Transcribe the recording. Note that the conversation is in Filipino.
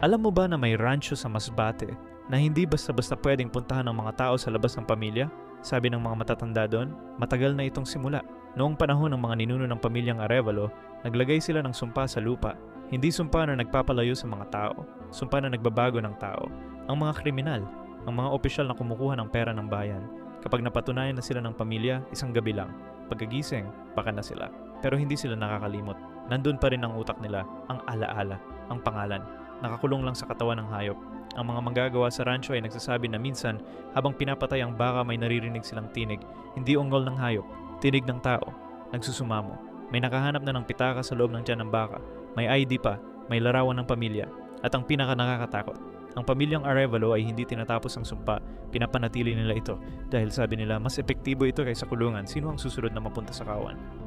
Alam mo ba na may rancho sa Masbate na hindi basta-basta pwedeng puntahan ng mga tao sa labas ng pamilya? Sabi ng mga matatanda doon, matagal na itong simula. Noong panahon ng mga ninuno ng pamilyang Arevalo, naglagay sila ng sumpa sa lupa. Hindi sumpa na nagpapalayo sa mga tao, sumpa na nagbabago ng tao. Ang mga kriminal, ang mga opisyal na kumukuha ng pera ng bayan. Kapag napatunayan na sila ng pamilya, isang gabi lang. Pagkagising, baka na sila. Pero hindi sila nakakalimot. Nandun pa rin ang utak nila, ang alaala, ang pangalan. Nakakulong lang sa katawan ng hayop. Ang mga manggagawa sa rancho ay nagsasabi na minsan, habang pinapatay ang baka may naririnig silang tinig, hindi ungol ng hayop, tinig ng tao, nagsusumamo. May nakahanap na ng pitaka sa loob ng tiyan ng baka, may ID pa, may larawan ng pamilya, at ang pinaka nakakatakot. Ang pamilyang Arevalo ay hindi tinatapos ang sumpa, pinapanatili nila ito dahil sabi nila mas epektibo ito kaysa kulungan. Sino ang susunod na mapunta sa kawan?